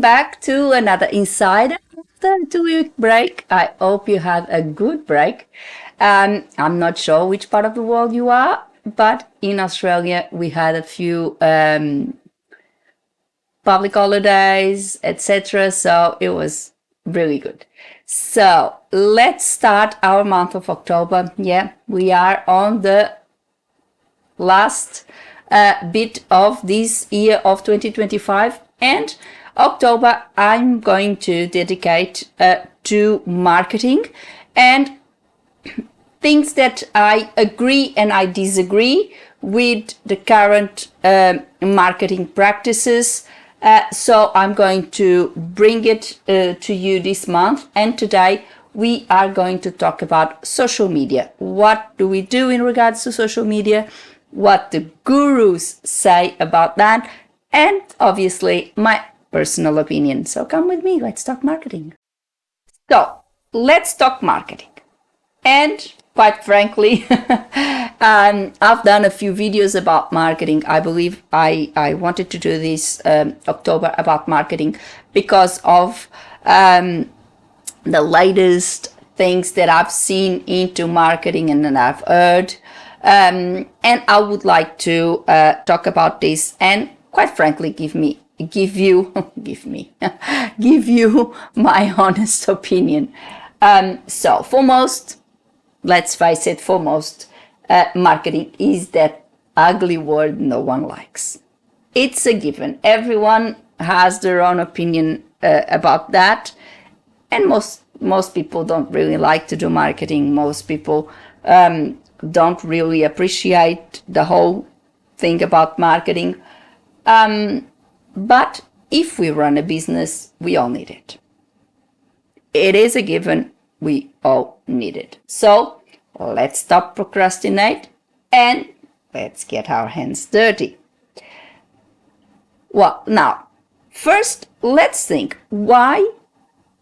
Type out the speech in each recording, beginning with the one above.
welcome back to another Insider after a 2 week break. I hope you had a good break. I'm not sure which part of the world you are, but in Australia we had a few public holidays, etc. So it was really good. So let's start our month of October. Yeah, we are on the last bit of this year of 2025, and October I'm going to dedicate to marketing and things that I agree and I disagree with the current marketing practices. So I'm going to bring it to you this month, and today we are going to talk about social media. What do we do in regards to social media? What the gurus say about that, and obviously my personal opinion. So come with me, let's talk marketing. So let's talk marketing. And quite frankly, I've done a few videos about marketing. I believe I wanted to do this October about marketing because of the latest things that I've seen into marketing and that I've heard. And I would like to talk about this and quite frankly give you my honest opinion. So foremost, let's face it, marketing is that ugly word no one likes. It's a given. Everyone has their own opinion about that, and most people don't really like to do marketing. Most people don't really appreciate the whole thing about marketing. But if we run a business, we all need it. It is a given. We all need it. So let's stop procrastinate and let's get our hands dirty. Well, now, first, let's think why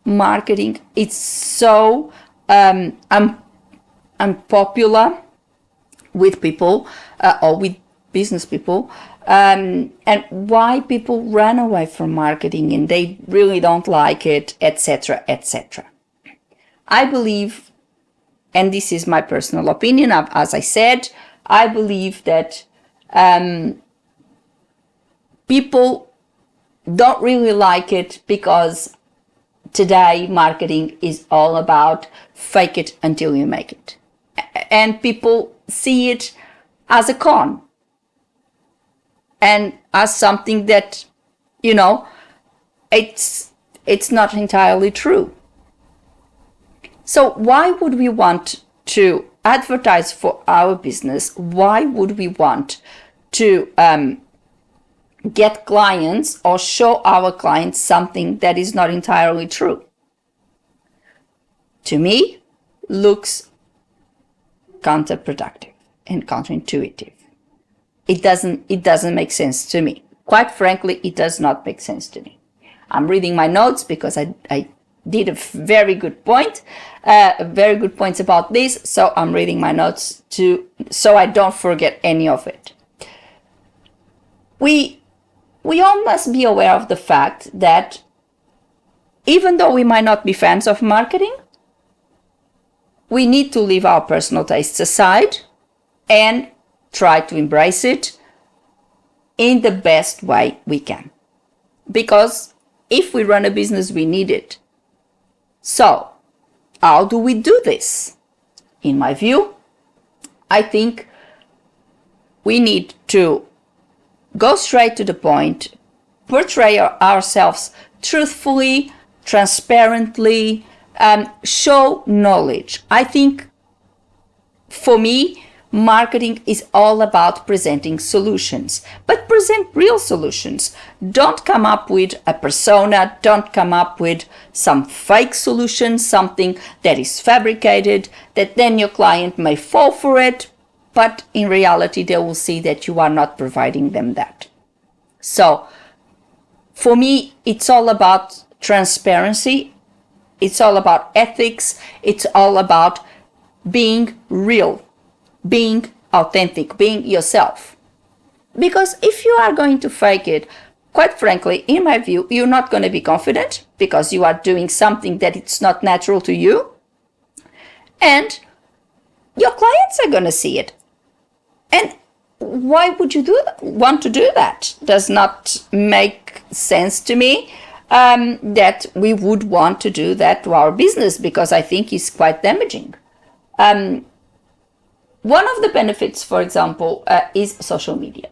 marketing is so unpopular with people or with business people, and why people run away from marketing and they really don't like it, etc., etc. I believe, and this is my personal opinion, as I said, I believe that people don't really like it because today marketing is all about fake it until you make it. And people see it as a con and as something that, it's not entirely true. So why would we want to advertise for our business? Why would we want to get clients or show our clients something that is not entirely true? To me, looks counterproductive and counterintuitive. It doesn't make sense to me. Quite frankly, it does not make sense to me. I'm reading my notes because I did a very good point, very good points about this. So I'm reading my notes so I don't forget any of it. We all must be aware of the fact that even though we might not be fans of marketing, we need to leave our personal tastes aside and try to embrace it in the best way we can. Because if we run a business, we need it. So, how do we do this? In my view, I think we need to go straight to the point, portray ourselves truthfully, transparently, show knowledge. I think for me, marketing is all about presenting solutions, but present real solutions. Don't come up with a persona, don't come up with some fake solution, something that is fabricated, that then your client may fall for it, but in reality they will see that you are not providing them that. So for me, it's all about transparency, it's all about ethics, it's all about being real, being authentic, being yourself. Because if you are going to fake it, quite frankly, in my view, you're not going to be confident because you are doing something that it's not natural to you. And your clients are going to see it. And why would you want to do that? Does not make sense to me that we would want to do that to our business, because I think it's quite damaging. One of the benefits, for example, is social media,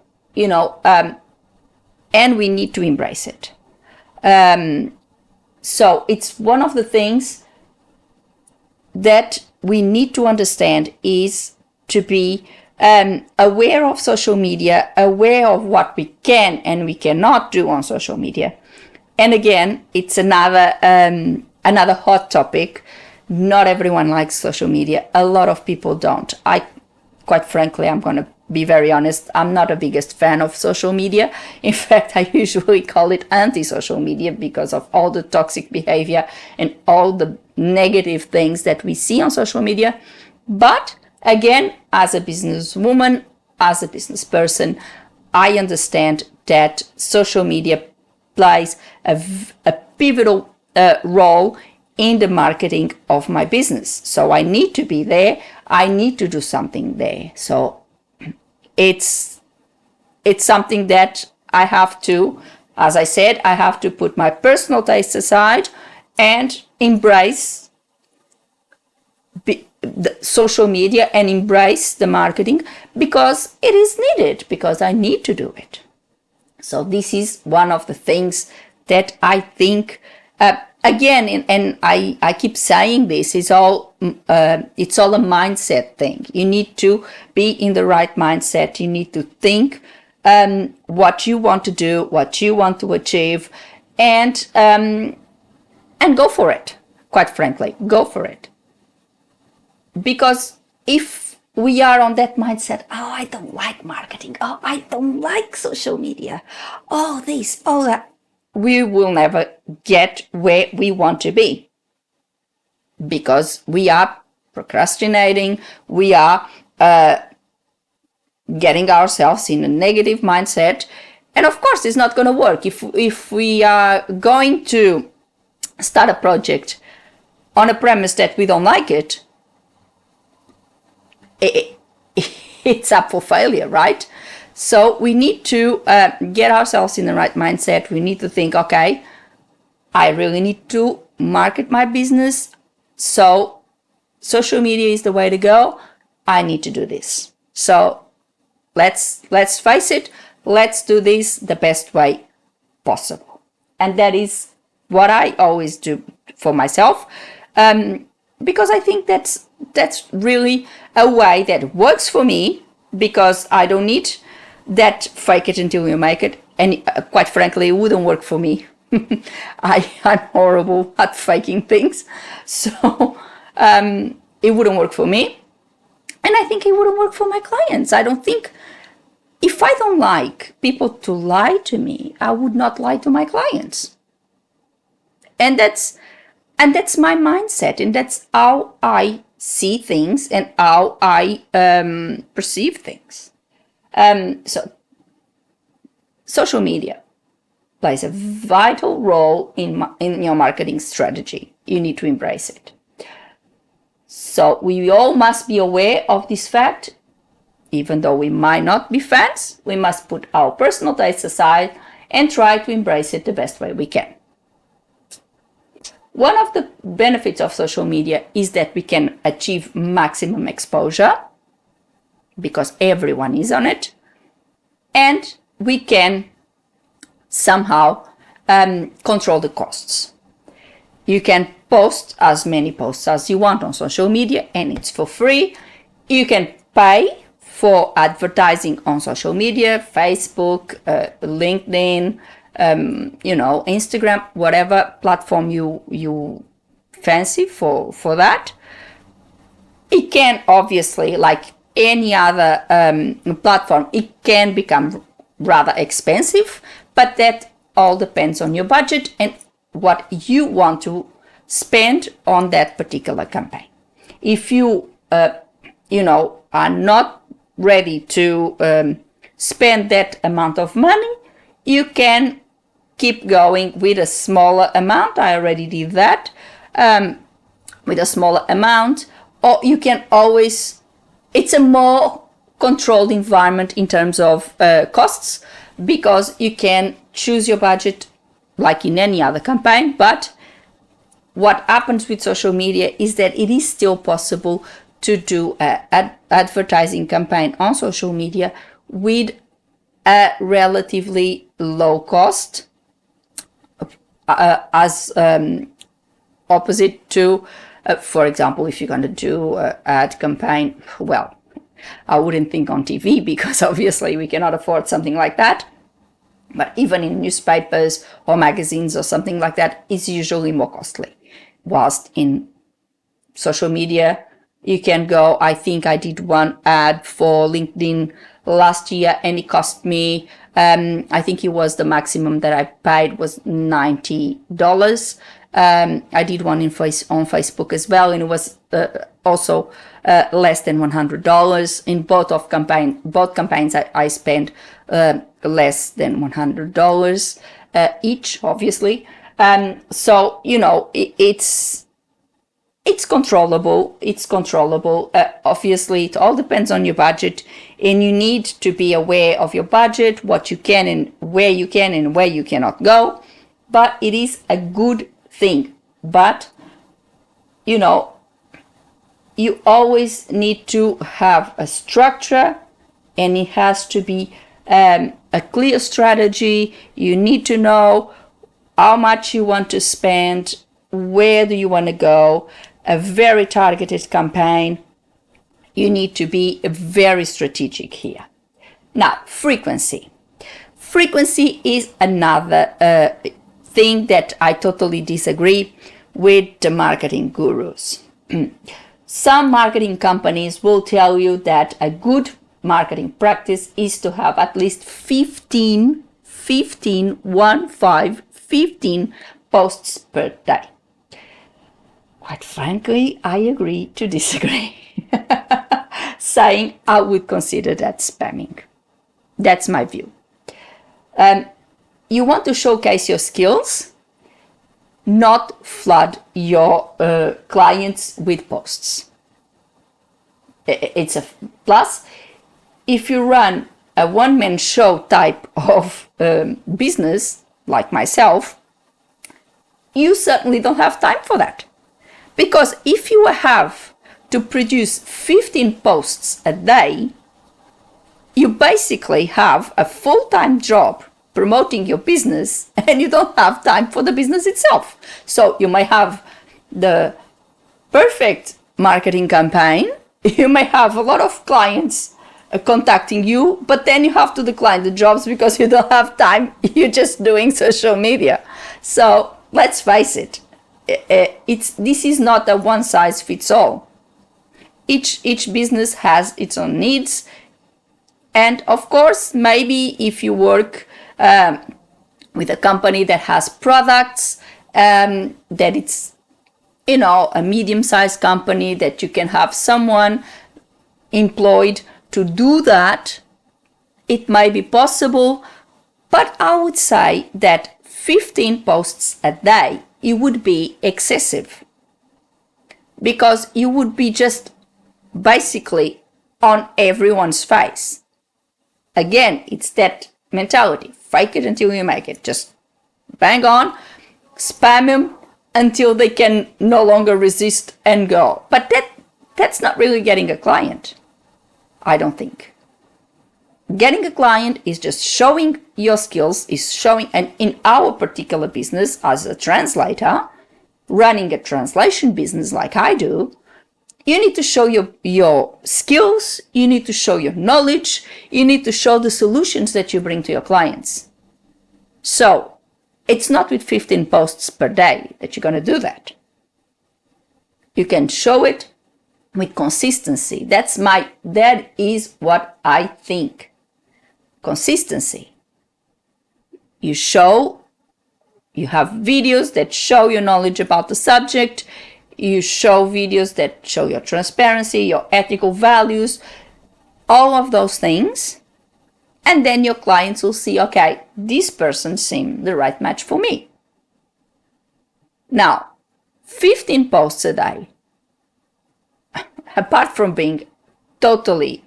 and we need to embrace it. So it's one of the things that we need to understand is to be aware of social media, aware of what we can and we cannot do on social media. And again, it's another hot topic. Not everyone likes social media. A lot of people don't. Quite frankly, I'm going to be very honest, I'm not a biggest fan of social media. In fact, I usually call it anti-social media because of all the toxic behavior and all the negative things that we see on social media. But again, as a businesswoman, as a business person, I understand that social media plays a pivotal role in the marketing of my business. So I need to be there. I need to do something there. So it's something that I have to, as I said, I have to put my personal taste aside and embrace the social media and embrace the marketing because it is needed, because I need to do it. So this is one of the things that I think, again, and I keep saying this, it's all a mindset thing. You need to be in the right mindset. You need to think what you want to do, what you want to achieve, and go for it. Quite frankly, go for it. Because if we are on that mindset, oh, I don't like marketing, oh, I don't like social media, oh, this, oh, that, we will never get where we want to be because we are procrastinating, we are getting ourselves in a negative mindset. And of course, it's not going to work. If we are going to start a project on a premise that we don't like it, it's up for failure, right? So we need to get ourselves in the right mindset. We need to think, okay, I really need to market my business. So social media is the way to go. I need to do this. So let's face it. Let's do this the best way possible. And that is what I always do for myself. Because I think that's really a way that works for me, because I don't need that fake it until you make it. And quite frankly, it wouldn't work for me. I'm horrible at faking things. So it wouldn't work for me. And I think it wouldn't work for my clients. I don't think, if I don't like people to lie to me, I would not lie to my clients. And that's my mindset, and that's how I see things and how I perceive things. So social media plays a vital role in your marketing strategy. You need to embrace it. So we all must be aware of this fact. Even though we might not be fans, we must put our personal tastes aside and try to embrace it the best way we can. One of the benefits of social media is that we can achieve maximum exposure because everyone is on it, and we can somehow control the costs. You can post as many posts as you want on social media, and it's for free. You can pay for advertising on social media, Facebook, LinkedIn, Instagram, whatever platform you fancy for that. It can obviously, like any other platform, it can become rather expensive, but that all depends on your budget and what you want to spend on that particular campaign. If you, are not ready to spend that amount of money, you can keep going with a smaller amount. I already did that, with a smaller amount. Or you can always, it's a more controlled environment in terms of costs, because you can choose your budget like in any other campaign. But what happens with social media is that it is still possible to do an advertising campaign on social media with a relatively low cost, as opposite to, for example, if you're going to do an ad campaign, well, I wouldn't think on TV, because obviously we cannot afford something like that. But even in newspapers or magazines or something like that, it's usually more costly. Whilst in social media, you can go, I think I did one ad for LinkedIn last year, and it cost me, I think it was the maximum that I paid was $90. I did one on Facebook as well, and it was also less than $100. In both campaigns, I spent less than $100 each, obviously. So, you know, it's controllable. It's controllable. Obviously, it all depends on your budget, and you need to be aware of your budget, what you can and where you cannot go. But it is a good thing. But, you know, you always need to have a structure, and it has to be a clear strategy. You need to know how much you want to spend, where do you want to go, a very targeted campaign. You need to be very strategic here. Now, frequency. Frequency is another thing that I totally disagree with the marketing gurus. Some marketing companies will tell you that a good marketing practice is to have at least 15 posts per day. Quite frankly, I agree to disagree, saying I would consider that spamming. That's my view. You want to showcase your skills, not flood your clients with posts. It's a plus. If you run a one-man show type of business, like myself, you certainly don't have time for that. Because if you have to produce 15 posts a day, you basically have a full-time job promoting your business, and you don't have time for the business itself. So you may have the perfect marketing campaign, you may have a lot of clients contacting you, but then you have to decline the jobs because you don't have time, you're just doing social media. So let's face it, this is not a one-size-fits-all. Each business has its own needs, and of course, maybe if you work with a company that has products, that it's, you know, a medium-sized company, that you can have someone employed to do that, it might be possible. But I would say that 15 posts a day, it would be excessive, because you would be just basically on everyone's face. Again, it's that mentality, fake it until you make it. Just bang on, spam them until they can no longer resist and go. But that's not really getting a client, I don't think. Getting a client is just showing your skills, is showing, and in our particular business as a translator, running a translation business like I do, you need to show your skills, you need to show your knowledge, you need to show the solutions that you bring to your clients. So it's not with 15 posts per day that you're going to do that. You can show it with consistency. That is what I think. Consistency. You have videos that show your knowledge about the subject. You show videos that show your transparency, your ethical values, all of those things. And then your clients will see, okay, this person seemed the right match for me. Now, 15 posts a day, apart from being totally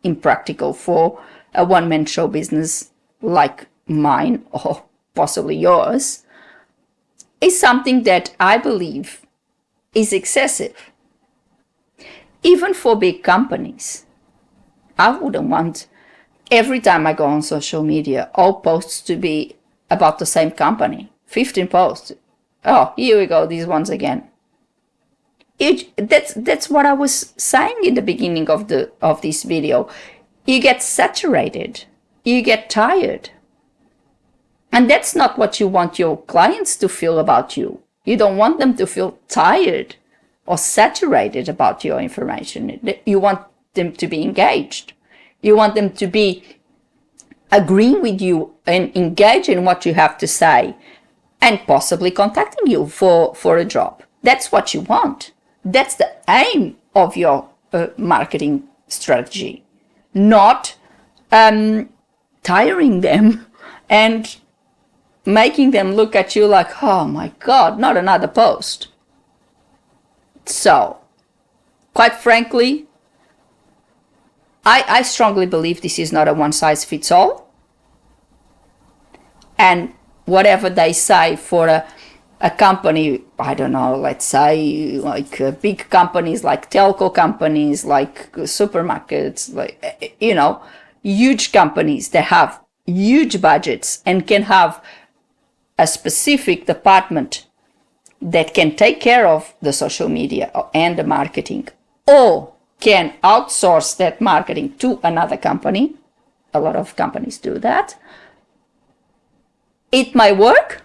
impractical for a one-man show business like mine or possibly yours, is something that I believe is excessive. Even for big companies, I wouldn't want every time I go on social media, all posts to be about the same company. 15 posts. Oh, here we go, these ones again. That's what I was saying in the beginning of this video. You get saturated. You get tired. And that's not what you want your clients to feel about you. You don't want them to feel tired or saturated about your information. You want them to be engaged. You want them to be agreeing with you and engage in what you have to say and possibly contacting you for a job. That's what you want. That's the aim of your marketing strategy, not tiring them and making them look at you like, oh my God, not another post. So, quite frankly, I strongly believe this is not a one-size-fits-all. And whatever they say for a company, I don't know, let's say like big companies, like telco companies, like supermarkets, like, you know, huge companies that have huge budgets and can have a specific department that can take care of the social media and the marketing, or can outsource that marketing to another company. A lot of companies do that. It might work.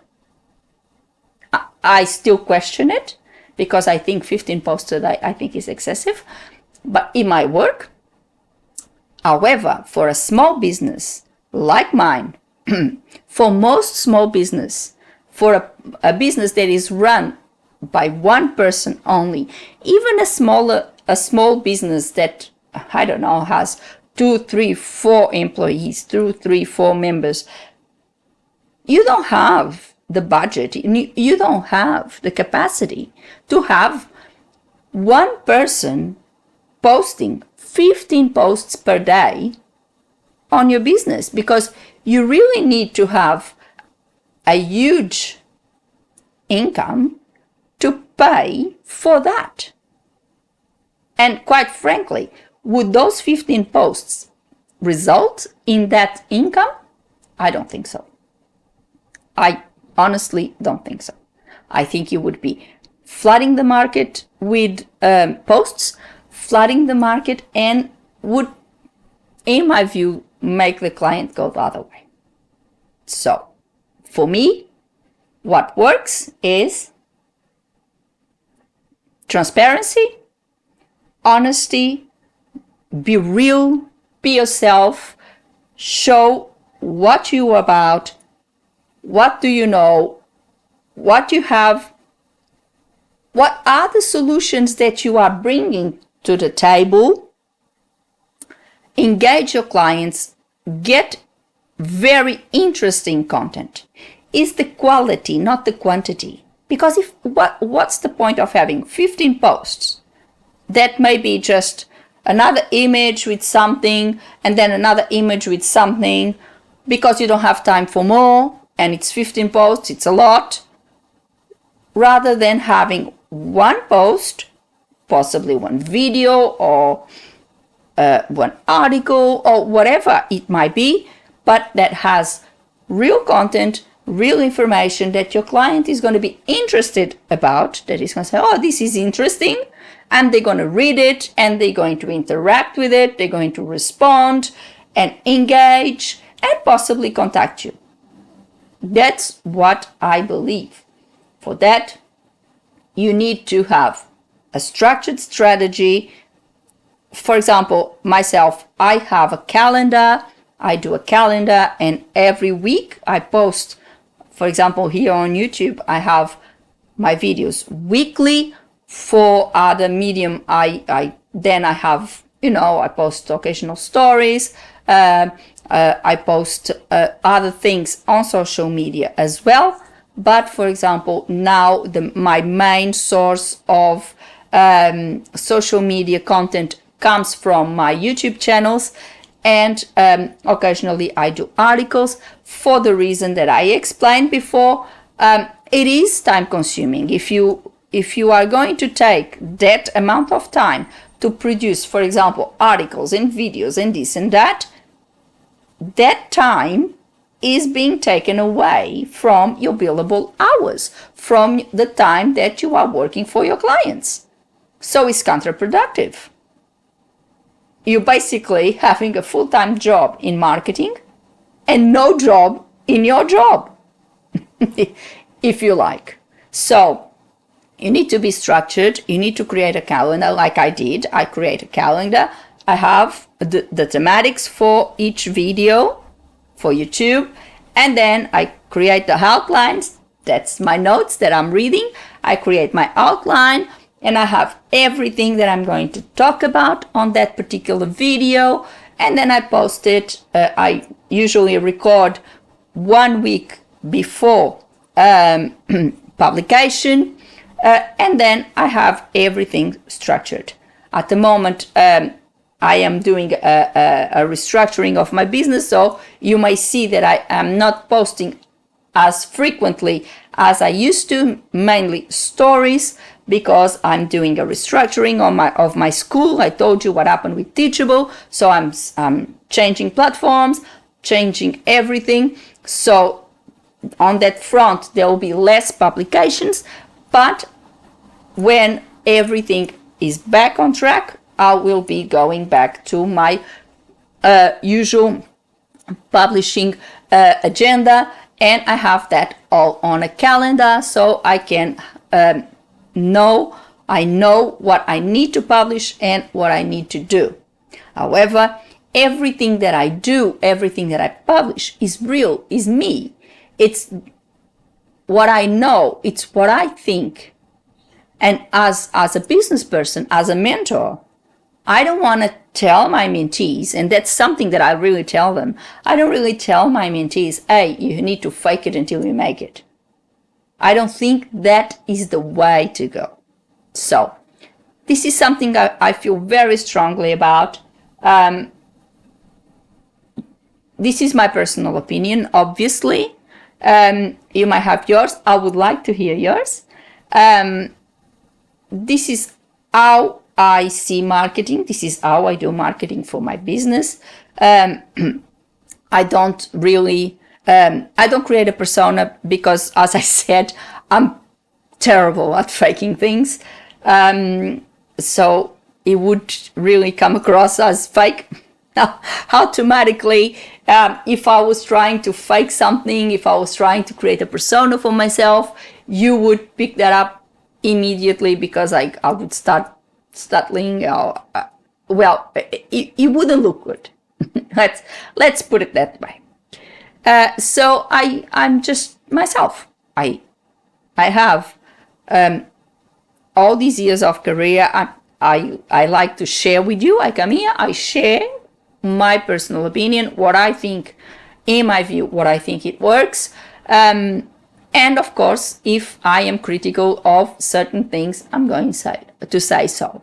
I still question it because I think 15 posts a day, I think is excessive, but it might work. However, for a small business like mine, for most small business, for a business that is run by one person only, even a small business that, I don't know, has 2, 3, 4 employees, 2, 3, 4 members, you don't have the budget, you don't have the capacity to have one person posting 15 posts per day on your business, because you really need to have a huge income to pay for that. And quite frankly, would those 15 posts result in that income? I don't think so. I honestly don't think so. I think you would be flooding the market with posts, flooding the market, and would, in my view, make the client go the other way. So, for me, what works is transparency, honesty, be real, be yourself, show what you're about, what do you know, what you have, what are the solutions that you are bringing to the table. Engage your clients, get very interesting content. It's the quality, not the quantity. Because what's the point of having 15 posts that may be just another image with something and then another image with something, because you don't have time for more and it's 15 posts, it's a lot, rather than having one post, possibly one video or one article or whatever it might be, but that has real content, real information that your client is going to be interested about, that is going to say, oh, this is interesting, and they're going to read it and they're going to interact with it, they're going to respond and engage and possibly contact you. That's what I believe. For that, you need to have a structured strategy. For example, myself, I have a calendar. I do a calendar, and every week I post. For example, here on YouTube, I have my videos weekly. For other medium, I have, I post occasional stories. I post other things on social media as well. But for example, now my main source of social media content comes from my YouTube channels, and occasionally I do articles for the reason that I explained before. It is time consuming. If you are going to take that amount of time to produce, for example, articles and videos and this and that, that time is being taken away from your billable hours, from the time that you are working for your clients. So it's counterproductive. You're basically having a full-time job in marketing and no job in your job, if you like. So you need to be structured. You need to create a calendar like I did. I create a calendar. I have the thematics for each video for YouTube, and then I create the outlines. That's my notes that I'm reading. I create my outline, and I have everything that I'm going to talk about on that particular video, and then I post it. I usually record 1 week before publication, and then I have everything structured. At the moment, I am doing a restructuring of my business, so you may see that I am not posting as frequently as I used to, mainly stories, because I'm doing a restructuring of my school. I told you what happened with Teachable, so I'm changing platforms, changing everything. So on that front, there will be less publications, but when everything is back on track, I will be going back to my usual publishing agenda, and I have that all on a calendar, so I can know what I need to publish and what I need to do. However, everything that I do, everything that I publish is real, is me. It's what I know, it's what I think. And as a business person, as a mentor, I don't want to tell my mentees, and that's something that I really tell them. I don't really tell my mentees, hey, you need to fake it until you make it. I don't think that is the way to go. So this is something I feel very strongly about. This is my personal opinion, obviously. You might have yours. I would like to hear yours. This is how I see marketing. This is how I do marketing for my business. I don't really, I don't create a persona because, as I said, I'm terrible at faking things. So it would really come across as fake. Automatically, if I was trying to fake something, if I was trying to create a persona for myself, you would pick that up immediately, because I would start stuttering. Well, it wouldn't look good. let's put it that way. So I'm just myself. I have all these years of career. I like to share with you. I come here, I share my personal opinion, what I think, in my view, what I think it works. And of course, if I am critical of certain things, I'm going to say so.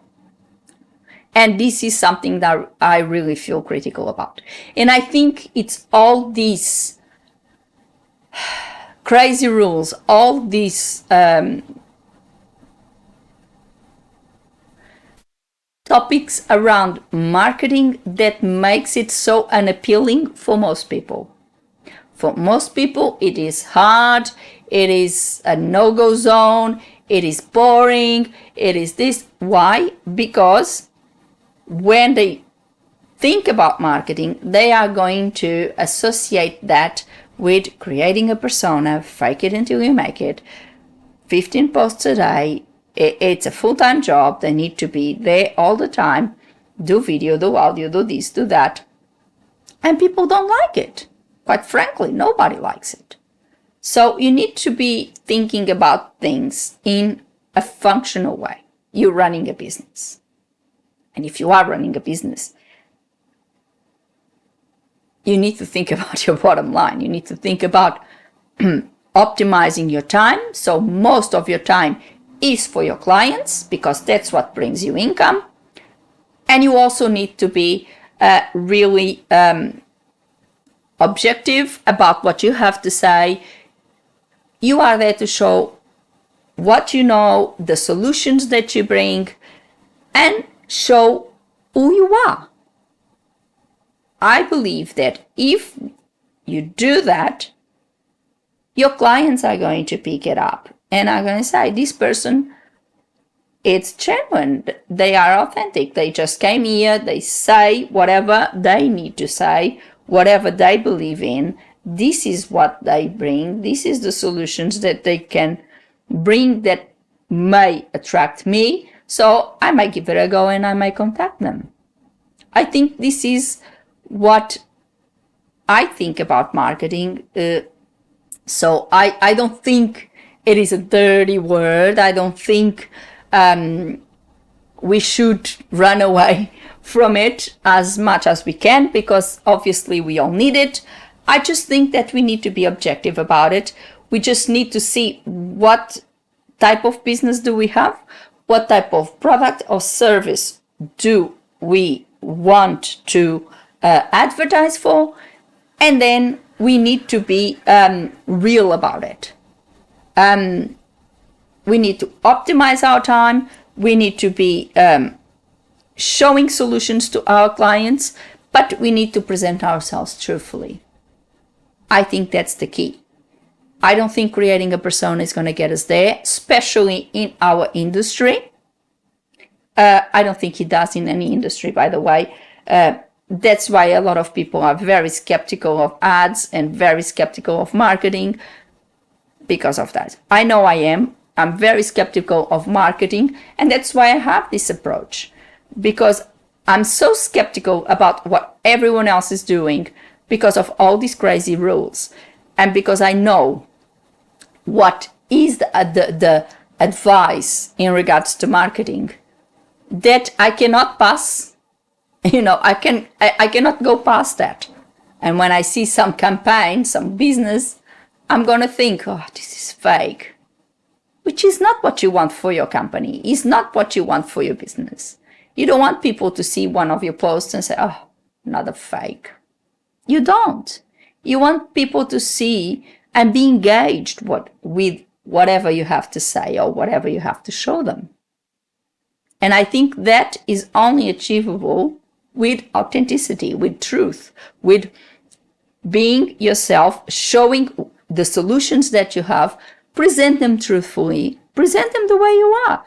And this is something that I really feel critical about. And I think it's all these crazy rules, all these topics around marketing that makes it so unappealing for most people. For most people, it is hard, it is a no-go zone, it is boring, it is this. Why? Because when they think about marketing, they are going to associate that with creating a persona, fake it until you make it, 15 posts a day. It's a full-time job. They need to be there all the time, do video, do audio, do this, do that. And people don't like it. Quite frankly, nobody likes it. So you need to be thinking about things in a functional way. You're running a business. And if you are running a business, you need to think about your bottom line. You need to think about optimizing your time. So most of your time is for your clients because that's what brings you income. And you also need to be really objective about what you have to say. You are there to show what you know, the solutions that you bring, and show who you are. I believe that if you do that, your clients are going to pick it up and are going to say, this person, it's genuine. They are authentic. They just came here. They say whatever they need to say, whatever they believe in. This is what they bring. This is the solutions that they can bring that may attract me. So I might give it a go and I might contact them. I think this is what I think about marketing. So I don't think it is a dirty word. I don't think we should run away from it as much as we can, because obviously we all need it. I just think that we need to be objective about it. We just need to see what type of business do we have, what type of product or service do we want to advertise for, and then we need to be real about it. We need to optimize our time. We need to be showing solutions to our clients, but we need to present ourselves truthfully. I think that's the key. I don't think creating a persona is going to get us there, especially in our industry. I don't think it does in any industry, by the way. That's why a lot of people are very skeptical of ads and very skeptical of marketing because of that. I know I am. I'm very skeptical of marketing, and that's why I have this approach, because I'm so skeptical about what everyone else is doing because of all these crazy rules, and because I know what is the advice in regards to marketing that I cannot pass. I cannot go past that. And when I see some campaign, some business, I'm going to think, oh, this is fake, which is not what you want for your company. It's not what you want for your business. You don't want people to see one of your posts and say, oh, another fake. You don't. You want people to see and be engaged with whatever you have to say or whatever you have to show them. And I think that is only achievable with authenticity, with truth, with being yourself, showing the solutions that you have, present them truthfully, present them the way you are.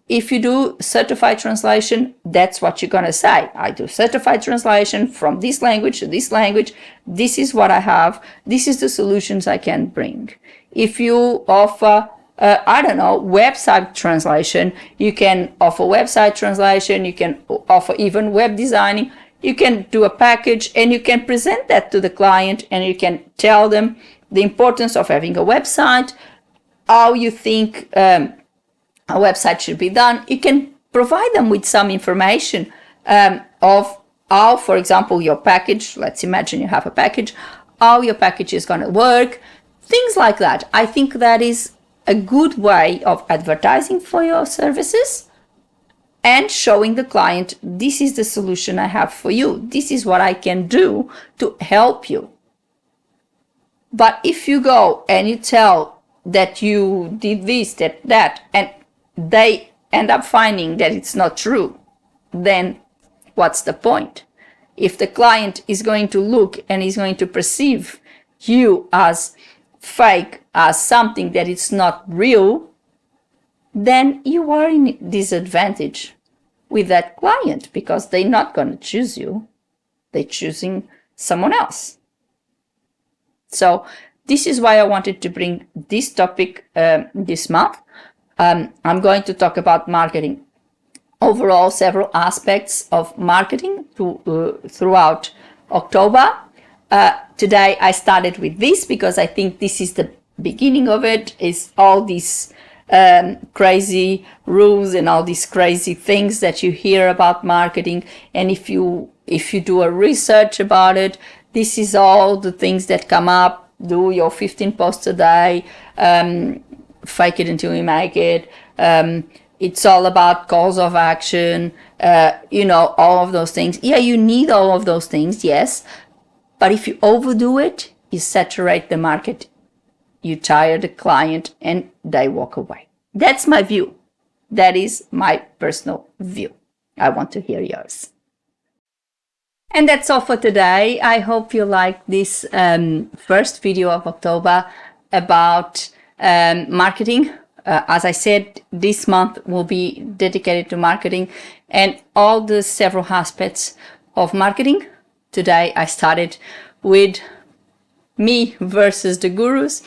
If you do certified translation, that's what you're going to say. I do certified translation from this language to this language. This is what I have. This is the solutions I can bring. If you offer, website translation, you can offer website translation. You can offer even web designing. You can do a package and you can present that to the client, and you can tell them the importance of having a website, how you think a website should be done. You can provide them with some information of how, for example, your package, let's imagine you have a package, how your package is going to work, things like that. I think that is a good way of advertising for your services and showing the client, this is the solution I have for you. This is what I can do to help you. But if you go and you tell that you did this, that, and they end up finding that it's not true, then what's the point? If the client is going to look and is going to perceive you as fake, as something that is not real, then you are in disadvantage with that client, because they're not going to choose you. They're choosing someone else. So this is why I wanted to bring this topic this month. I'm going to talk about marketing overall, several aspects of marketing throughout October. Today I started with this because I think this is the beginning of it, is all these crazy rules and all these crazy things that you hear about marketing. And if you do a research about it, This is all the things that come up. Do your 15 posts a day, fake it until you make it. It's all about calls of action, all of those things. Yeah, you need all of those things, yes. But if you overdo it, you saturate the market, you tire the client, and they walk away. That's my view. That is my personal view. I want to hear yours. And that's all for today. I hope you liked this first video of October about marketing. As I said, this month will be dedicated to marketing and all the several aspects of marketing. Today I started with me versus the gurus.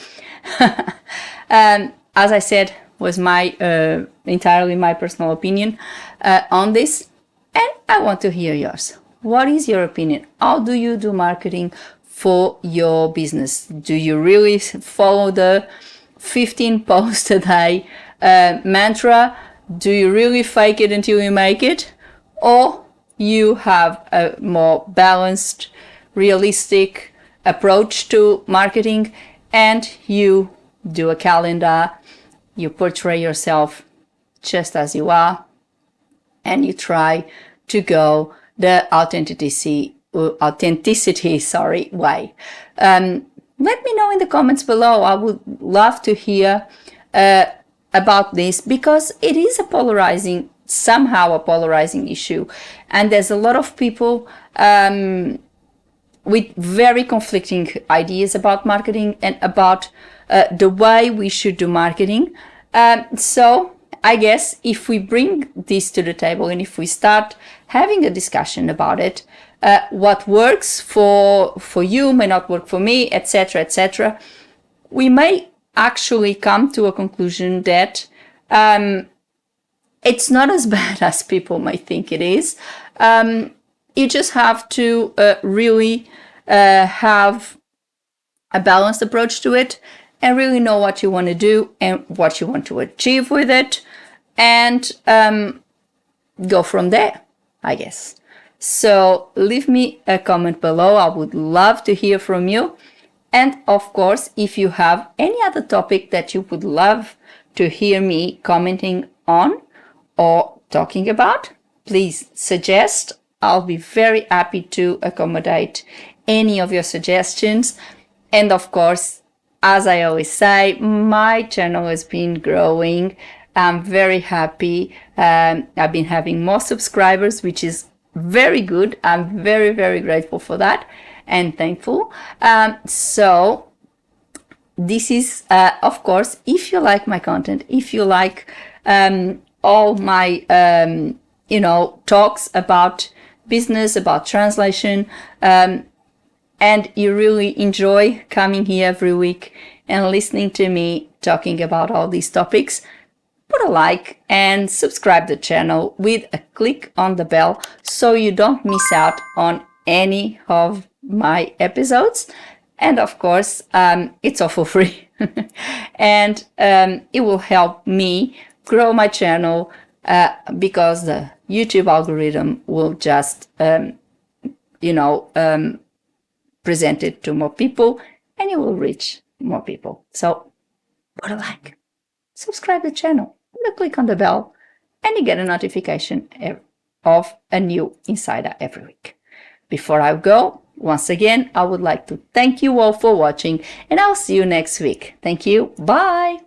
As I said, was my entirely my personal opinion on this, and I want to hear yours. What is your opinion? How do you do marketing for your business? Do you really follow the 15 posts a day mantra? Do you really fake it until you make it? Or you have a more balanced, realistic approach to marketing, and you do a calendar, you portray yourself just as you are, and you try to go the authenticity way. Let me know in the comments below. I would love to hear about this, because it is somehow a polarizing issue, and there's a lot of people with very conflicting ideas about marketing and about the way we should do marketing. So I guess if we bring this to the table and if we start having a discussion about it, what works for you may not work for me, etc., etc., we may actually come to a conclusion that it's not as bad as people might think it is. You just have to really have a balanced approach to it and really know what you want to do and what you want to achieve with it, and go from there, I guess. So leave me a comment below. I would love to hear from you. And of course, if you have any other topic that you would love to hear me commenting on or talking about, please suggest. I'll be very happy to accommodate any of your suggestions. And of course, as I always say, my channel has been growing. I'm very happy. I've been having more subscribers, which is very good. I'm very, very grateful for that and thankful. So this is, of course, if you like my content, if you like all my, talks about business, about translation, and you really enjoy coming here every week and listening to me talking about all these topics, put a like and subscribe the channel with a click on the bell so you don't miss out on any of my episodes. And of course, it's all for free. And it will help me grow my channel because the YouTube algorithm will just, present it to more people, and it will reach more people. So put a like, subscribe the channel, and click on the bell, and you get a notification of a new insider every week. Before I go, once again, I would like to thank you all for watching, and I'll see you next week. Thank you. Bye.